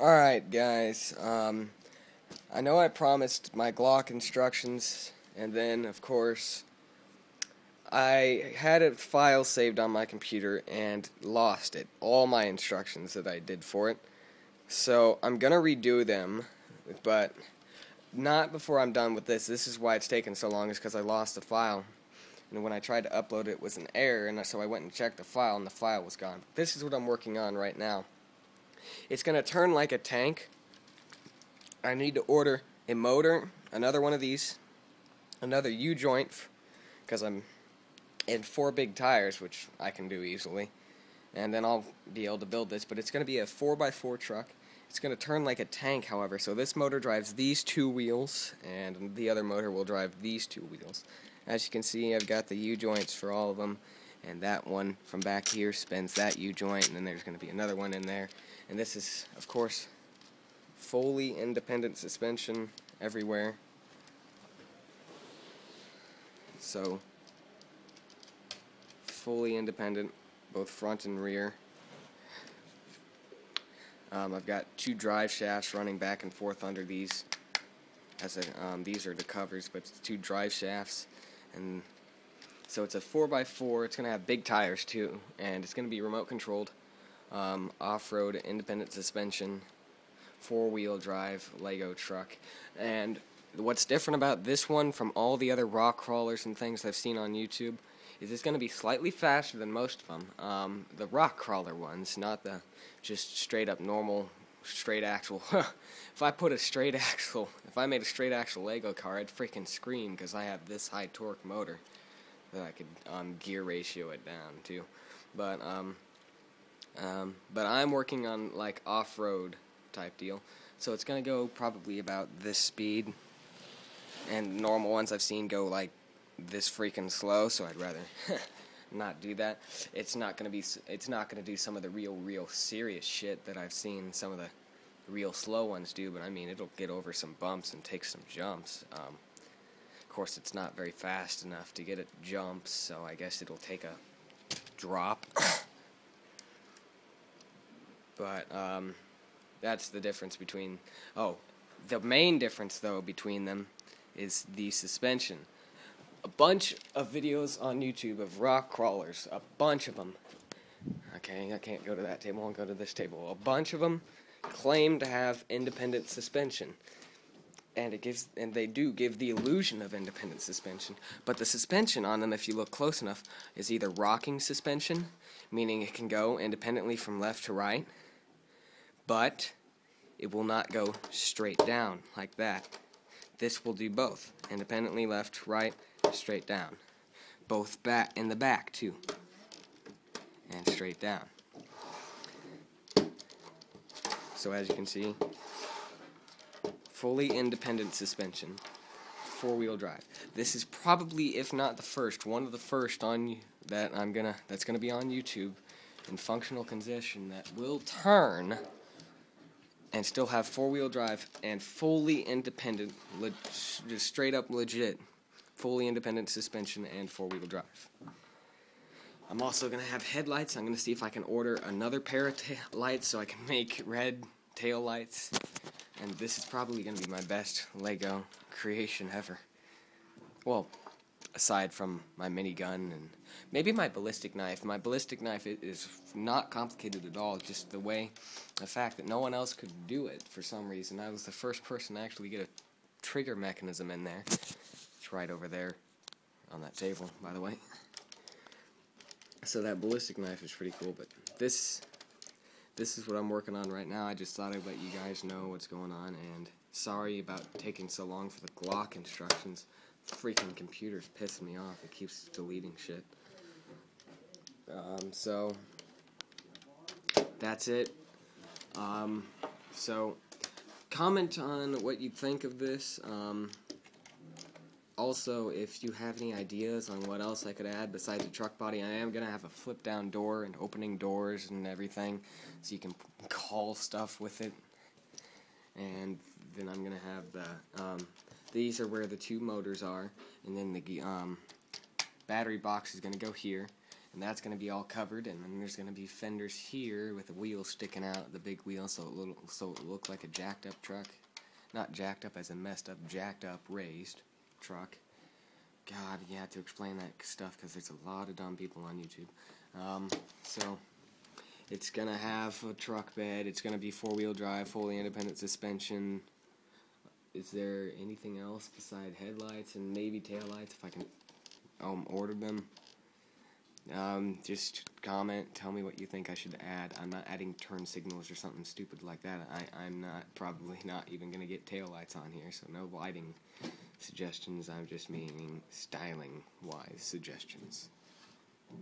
Alright guys, I know I promised my Glock instructions, and then of course I had a file saved on my computer and lost it, all my instructions that I did for it. So I'm gonna redo them, but not before I'm done with this. This is why it's taken so long, is because I lost the file. And when I tried to upload it, it was an error, and so I went and checked the file, and the file was gone. This is what I'm working on right now. It's going to turn like a tank. I need to order a motor, another one of these, another U-joint, because I'm in 4 big tires, which I can do easily. And then I'll be able to build this, but it's going to be a 4x4 truck. It's going to turn like a tank, however, so this motor drives these 2 wheels, and the other motor will drive these 2 wheels. As you can see, I've got the U-joints for all of them, and that one from back here spins that U-joint, and then there's going to be another one in there. And this is, of course, fully independent suspension everywhere. So, fully independent, both front and rear. I've got 2 drive shafts running back and forth under these. These are the covers, but it's 2 drive shafts. And so it's a 4x4. It's going to have big tires too, and it's going to be remote controlled. Off-road independent suspension, 4-wheel drive Lego truck. And what's different about this one from all the other rock crawlers and things I've seen on YouTube is it's going to be slightly faster than most of them. The rock crawler ones, not the just straight up normal straight axle. If I made a straight axle Lego car, I'd freaking scream, because I have this high torque motor that I could gear ratio it down to. But I'm working on like off-road type deal, so it's gonna go probably about this speed, and normal ones I've seen go like this freaking slow, so I'd rather not do that. It's not gonna do some of the real serious shit that I've seen some of the real slow ones do, but I mean, it'll get over some bumps and take some jumps. Of course, it's not very fast enough to get it jumps, so I guess it'll take a drop. But that's the difference between... Oh, the main difference, though, between them is the suspension. A bunch of videos on YouTube of rock crawlers, a bunch of them. Okay, I can't go to that table, I'll go to this table. A bunch of them claim to have independent suspension. And they do give the illusion of independent suspension, but the suspension on them, if you look close enough, is either rocking suspension, meaning it can go independently from left to right, but it will not go straight down like that. This will do both, independently left, right, straight down. Both back in the back too, and straight down. So as you can see, fully independent suspension, 4-wheel drive. This is probably, if not the first, one of the first that's gonna be on YouTube in functional condition that will turn and still have 4-wheel drive and fully independent, just straight up legit, fully independent suspension and 4-wheel drive. I'm also going to have headlights. I'm going to see if I can order another pair of lights so I can make red tail lights. And this is probably going to be my best Lego creation ever. Well, aside from my minigun and maybe my ballistic knife. My ballistic knife is not complicated at all, just the fact that no one else could do it for some reason. I was the first person to actually get a trigger mechanism in there. It's right over there on that table, by the way. So that ballistic knife is pretty cool, but this is what I'm working on right now. I just thought I'd let you guys know what's going on, and sorry about taking so long for the Glock instructions. Freaking computer's pissing me off. It keeps deleting shit. So that's it. So comment on what you think of this. Also, if you have any ideas on what else I could add besides the truck body, I am going to have a flip-down door and opening doors and everything, so you can call stuff with it. And then I'm going to have the, these are where the 2 motors are, and then the battery box is going to go here, and that's going to be all covered, and then there's going to be fenders here with the wheel sticking out, the big wheel, so it look like a jacked up truck. Not jacked up as in messed up, jacked up, raised truck. God, you have to explain that stuff because there's a lot of dumb people on YouTube. So it's going to have a truck bed, it's going to be four-wheel drive, fully independent suspension. Is there anything else beside headlights and maybe taillights if I can order them? Just comment, tell me what you think I should add. I'm not adding turn signals or something stupid like that. I'm probably not even going to get taillights on here, so no lighting suggestions. I'm just meaning styling-wise suggestions.